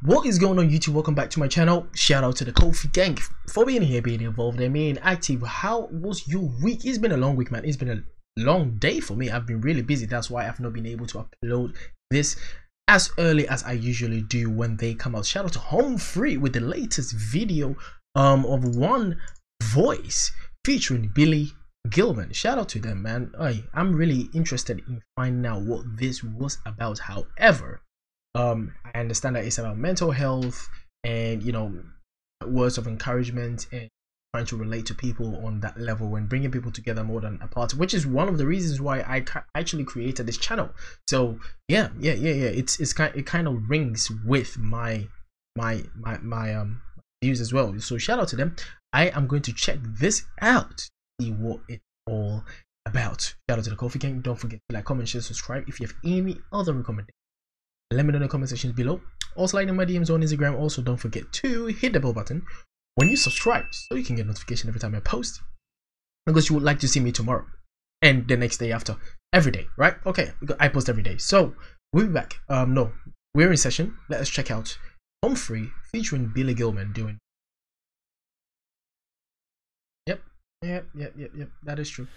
What is going on, YouTube? Welcome back to my channel. Shout out to the Kofi gang for being here, being involved and being active. How was your week? It's been a long week, man. It's been a long day for me. I've been really busy. That's why I've not been able to upload this as early as I usually do when they come out. Shout out to Home Free with the latest video of One Voice featuring Billy Gilman. Shout out to them, man. I'm really interested in finding out what this was about. However, I understand that it's about mental health and, you know, words of encouragement and trying to relate to people on that level and bringing people together more than apart, which is one of the reasons why I actually created this channel. So yeah, it kind of rings with my views as well. So shout out to them. I am going to check this out, see what it's all about. Shout out to the Kofi gang. Don't forget to like, comment, share, subscribe. If you have any other recommendations, let me know in the comment sections below. Also, like in my DMs on Instagram. Also, don't forget to hit the bell button when you subscribe so you can get notification every time I post, because you would like to see me tomorrow and the next day after, every day, right? Okay, because I post every day. So we'll be back. No, we're in session. Let us check out Home Free featuring Billy Gilman doing. Yep, that is true.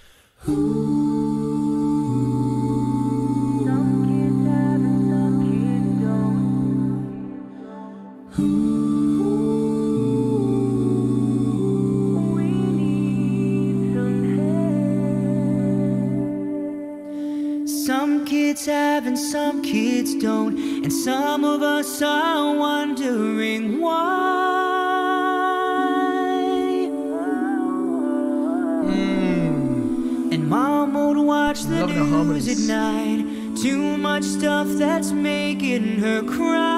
Some kids have and some kids don't, and some of us are wondering why. And mom would watch the news at night. Too much stuff that's making her cry.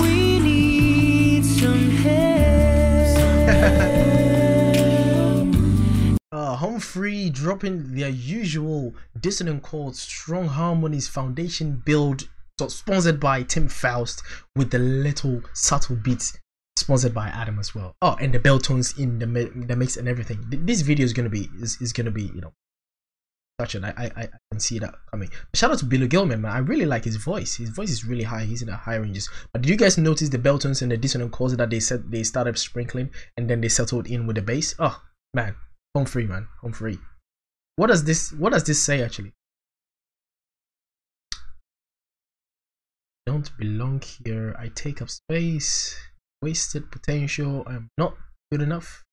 We need some help. Home Free dropping their usual dissonant chords, strong harmonies, foundation build, so sponsored by Tim Faust, with the little subtle beats sponsored by Adam as well. Oh, and the bell tones in the mix and everything. This video is gonna be you know, such an I can see that coming. But shout out to Billy Gilman, man. I really like his voice. His voice is really high. He's in the high ranges. But did you guys notice the bell tones and the dissonant chords that they started sprinkling and then they settled in with the bass? Oh man, Home Free, man. Home Free. What does this say actually? Don't belong here. I take up space. Wasted potential. I'm not good enough.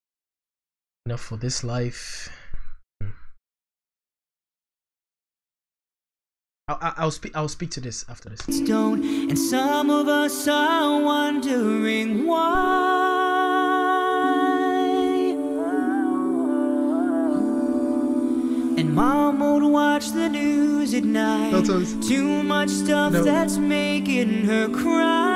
Enough for this life. I'll speak to this after this. Don't, and some of us are wondering why. And mom would watch the news at night. Too much stuff that's making her cry.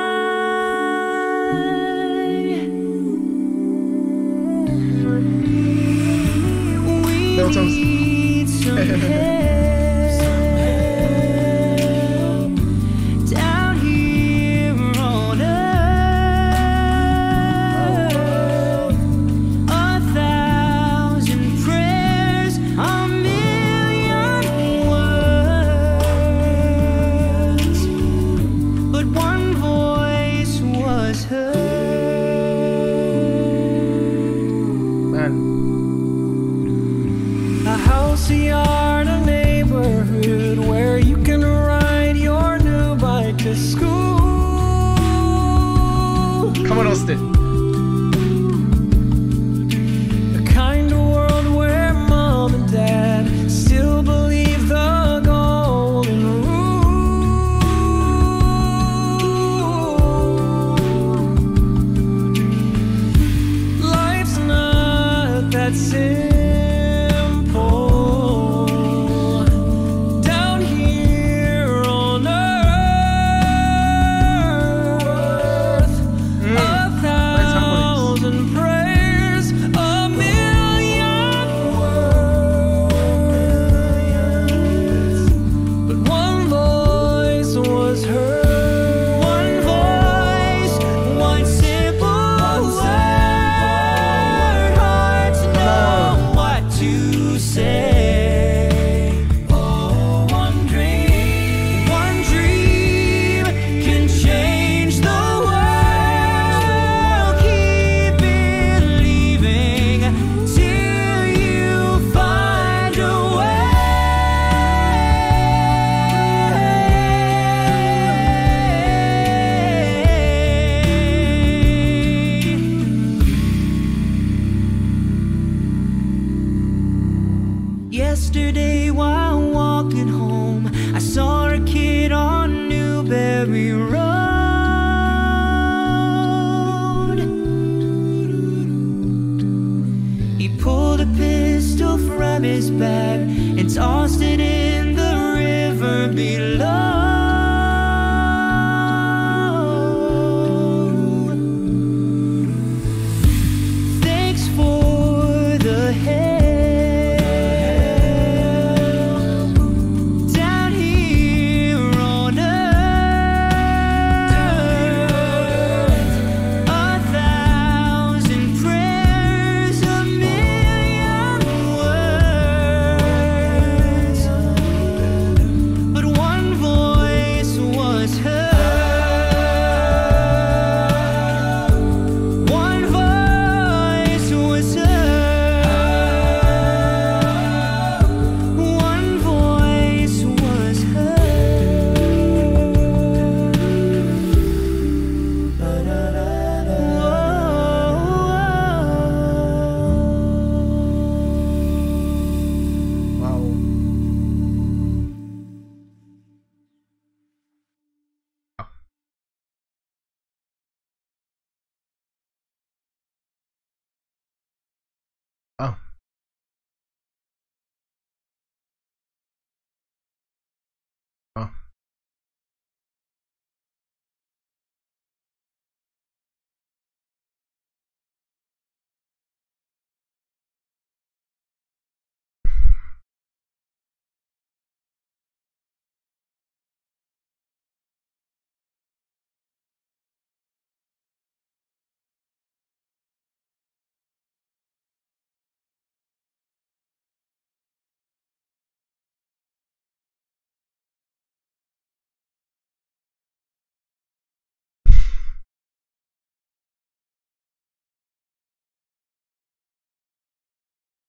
We need some help. Down here on earth, 1,000 prayers, a million words, but one voice was heard. Man. A house, a yard, a neighborhood where you can ride your new bike to school. Come on, Austin. The kind of world where mom and dad still believe the golden rule. Life's not that simple. Down here on earth, 1,000 Yesterday while walking home, I saw a kid on Newberry Road. He pulled a pistol from his bag and tossed it in the river below. Thanks for the help. Oh. Oh.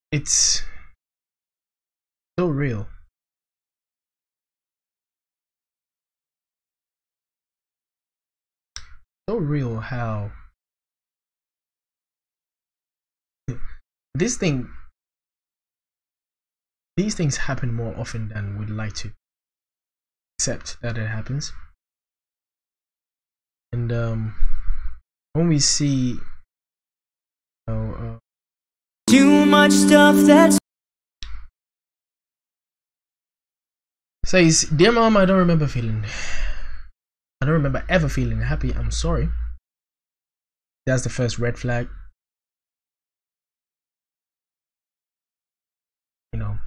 It's so real. So real how these things happen more often than we'd like to accept that it happens. And when we see too much stuff that's says, dear mom, I don't remember ever feeling happy. I'm sorry. That's the first red flag. You know,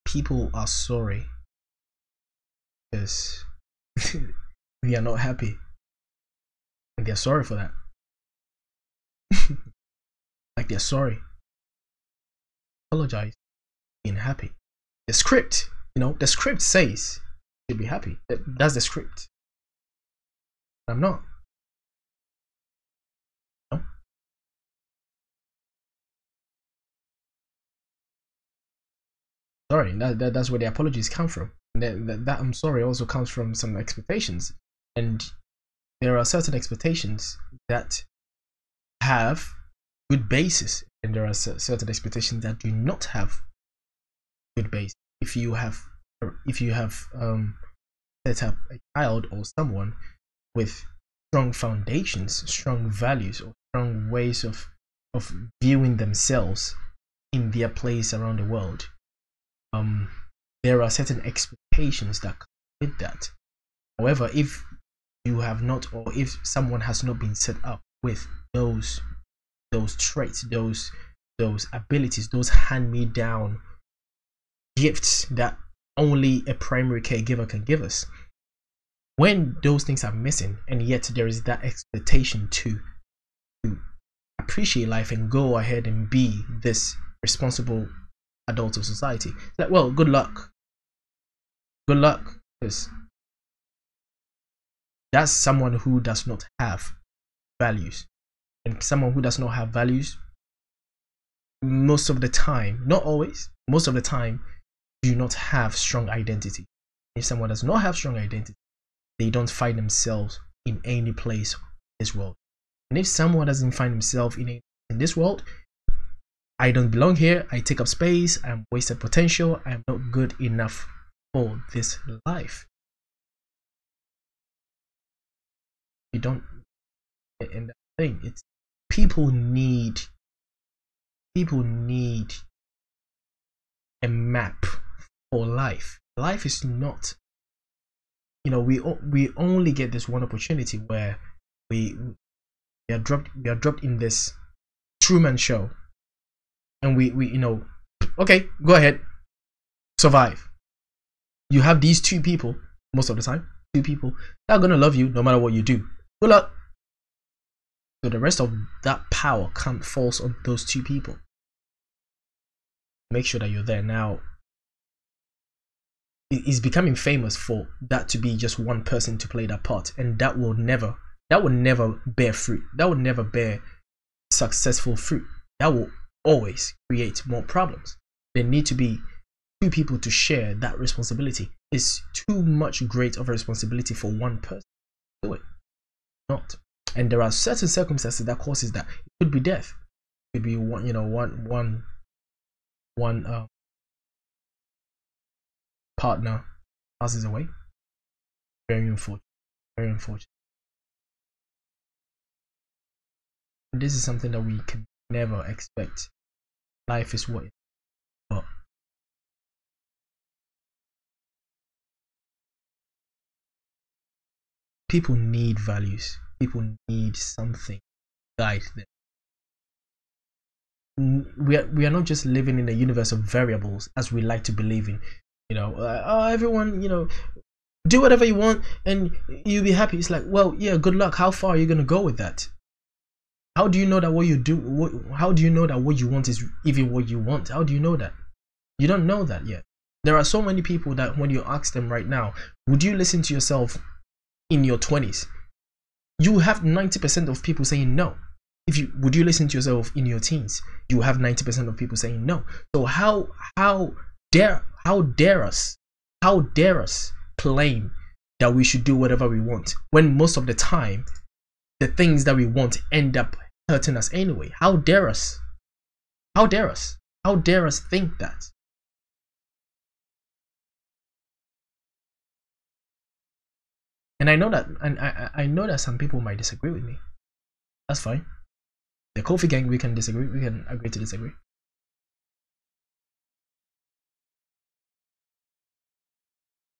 people are sorry because they are not happy, and they're sorry for that. Like, they're sorry, apologize, being happy. The script, the script says you should be happy. That's the script. I'm not. No. Sorry, that's where the apologies come from. That I'm sorry also comes from some expectations, and there are certain expectations that have good basis, and there are certain expectations that do not have good base. If you have set up a child or someone with strong foundations, strong values, or strong ways of viewing themselves in their place around the world, there are certain expectations that come with that. However, if you have not, or if someone has not been set up with those traits, those abilities, those hand-me-down gifts that only a primary caregiver can give us, when those things are missing, and yet there is that expectation to appreciate life and go ahead and be this responsible adult of society, it's like, well, good luck, because that's someone who does not have values. And someone who does not have values, most of the time, not always, most of the time, do not have strong identity. If someone does not have strong identity, they don't find themselves in any place in this world. And if someone doesn't find himself in this world, I don't belong here. I take up space. I'm wasted potential. I'm not good enough for this life. You don't, and the thing, it's people need a map for life. Life is not, you know, we only get this one opportunity where we are dropped in this Truman show, and we you know, okay, go ahead, survive. You have these two people most of the time, two people that are gonna love you no matter what you do. Good luck. So the rest of that power falls on those two people. Make sure that you're there. Now it's becoming famous for that to be just one person to play that part, and that will never bear fruit. That will never bear successful fruit. That will always create more problems. There need to be two people to share that responsibility. It's too much great of a responsibility for one person to do it. Not. And there are certain circumstances that causes that. It could be death. It could be one, you know, one partner passes away. Very unfortunate. Very unfortunate. And this is something that we can never expect. Life is what it is. But people need values. People need something to guide them. We are not just living in a universe of variables as we like to believe in. You know, everyone, you know, do whatever you want and you'll be happy. It's like, well, yeah, good luck. How far are you gonna go with that? How do you know that what you do? How do you know that what you want is even what you want? How do you know that? You don't know that yet. There are so many people that when you ask them right now, would you listen to yourself in your 20s? You have 90% of people saying no. Would you listen to yourself in your teens? You have 90% of people saying no. So how dare us claim that we should do whatever we want when most of the time the things that we want end up hurting us anyway? How dare us? How dare us? How dare us think that? And I know that, and I know that some people might disagree with me. That's fine. The Kofi gang, we can disagree. We can agree to disagree.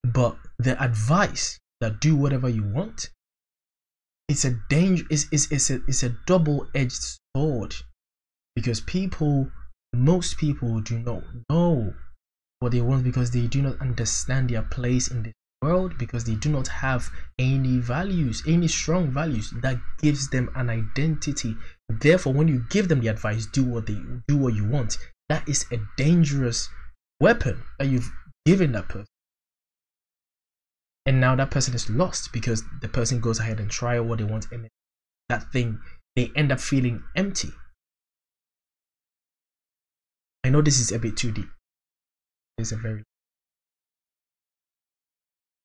But the advice that do whatever you want, it's a danger. It's a double-edged sword, because most people do not know what they want, because they do not understand their place in this world, because they do not have any values, any strong values that gives them an identity. Therefore, when you give them the advice, do what you want, that is a dangerous weapon that you've given that person. And now that person is lost, because the person goes ahead and try what they want, and that thing, they end up feeling empty. I know this is a bit too deep. It's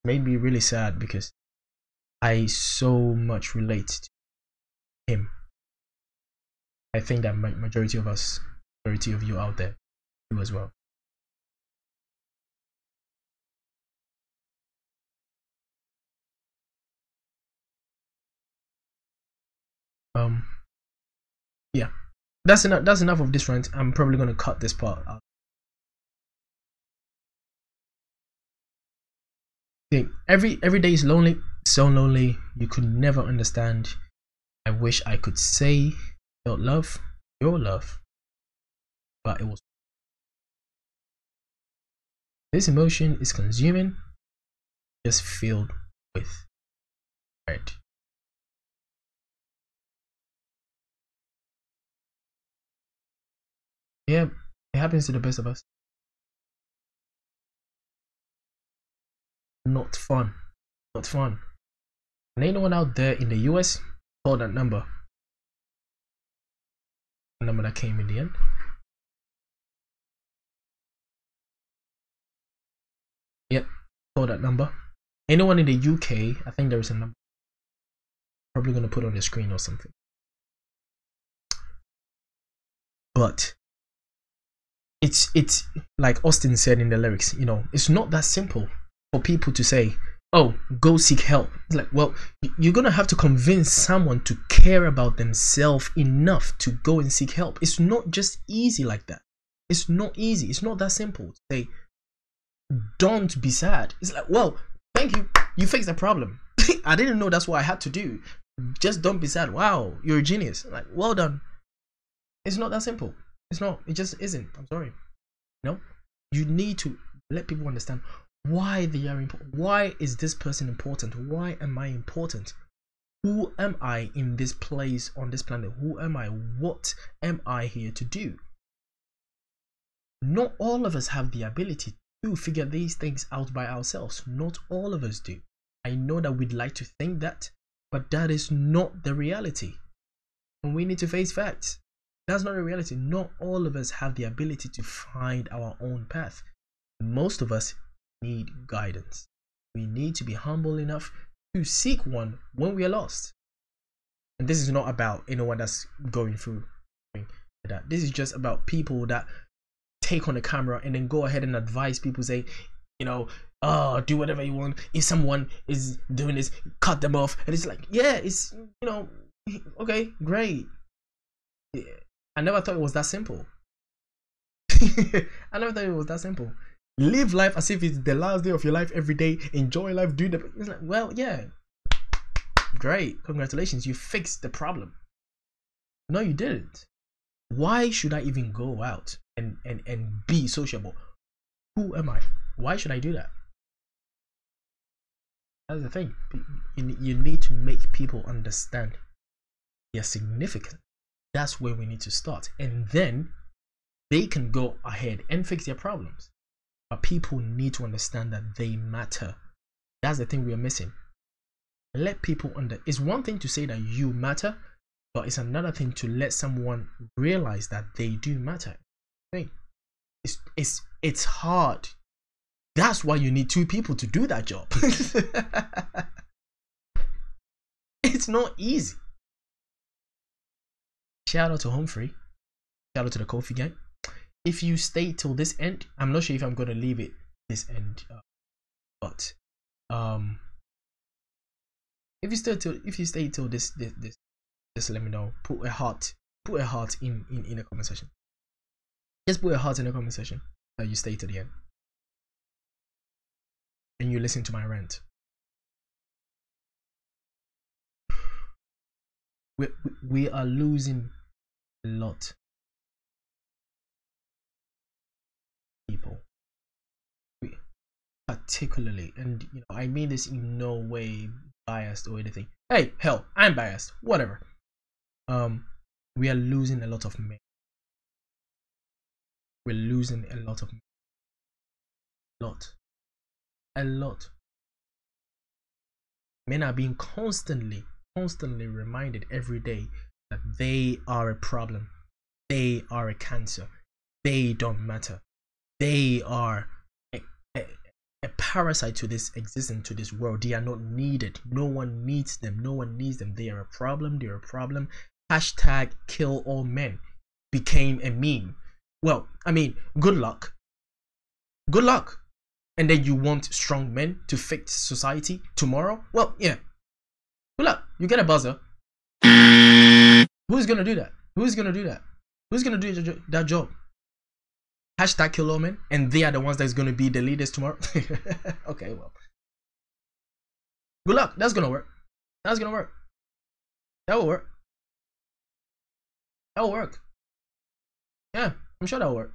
made me really sad, because I so much relate to him. I think that majority of you out there do as well. Yeah, that's enough of this rant. I'm probably going to cut this part out. Okay, every day is lonely, so lonely you could never understand. I wish I could say felt love, your love, but it was. This emotion is consuming, just filled with dread. Yeah, it happens to the best of us. Not fun. Not fun. And anyone out there in the US, call that number. The number that came in the end. Yep, call that number. Anyone in the UK, I think there is a number. Probably gonna put on the screen or something. But it's like Austin said in the lyrics, you know, it's not that simple for people to say, oh, go seek help. It's like, well, you're gonna have to convince someone to care about themselves enough to go and seek help. It's not just easy like that. It's not easy. It's not that simple to say, don't be sad. It's like, well, thank you, you fixed the problem. I didn't know that's what I had to do. Just don't be sad. Wow, you're a genius. Like, well done. It's not that simple. It's not. It just isn't. I'm sorry. No, you need to let people understand why they are important. Why is this person important? Why am I important? Who am I in this place on this planet? Who am I? What am I here to do? Not all of us have the ability to figure these things out by ourselves. Not all of us do. I know that we'd like to think that, but that is not the reality. And we need to face facts. That's not the reality. Not all of us have the ability to find our own path. Most of us need guidance. We need to be humble enough to seek one when we are lost. And this is not about anyone that's going through that. This is just about people that take on the camera and then go ahead and advise people, say, you know, oh, do whatever you want. If someone is doing this, cut them off. And it's like, yeah, it's, you know, okay, great. Yeah. I never thought it was that simple. I never thought it was that simple. Live life as if it's the last day of your life every day. Enjoy life, do the. It's like, well, yeah, great, congratulations, you fixed the problem. No, you didn't. Why should I even go out and be sociable? Who am I? Why should I do that? That's the thing. You need to make people understand their significance. That's where we need to start, and then they can go ahead and fix their problems. But people need to understand that they matter. That's the thing we are missing. Let people it's one thing to say that you matter, but it's another thing to let someone realize that they do matter. It's hard. That's why you need two people to do that job. It's not easy. Shout out to Home Free. Shout out to the Kofi gang. If you stay till this end, I'm not sure if I'm gonna leave it this end, but if you stay till this, just let me know. Put a heart in the comment section. Just put a heart in the comment section that you stay to the end and you listen to my rant. We are losing a lot. People, particularly, and you know, I mean this in no way biased or anything. Hey, hell, I'm biased, whatever. We are losing a lot of men. We're losing a lot of men. A lot. Men are being constantly reminded every day that they are a problem, they are a cancer, they don't matter. They are a parasite to this existence, to this world. They are not needed. No one needs them. No one needs them. They are a problem. They are a problem. Hashtag kill all men became a meme. Well, I mean, good luck. Good luck. And then you want strong men to fix society tomorrow? Well, yeah. Good luck. You get a buzzer. Who's gonna do that? Who's gonna do that? Who's gonna do that job? Hashtag kill all men, and they are the ones that's going to be the leaders tomorrow. Okay, well, good luck. That's gonna work. That's gonna work. That will work. That will work. Yeah, I'm sure that will work.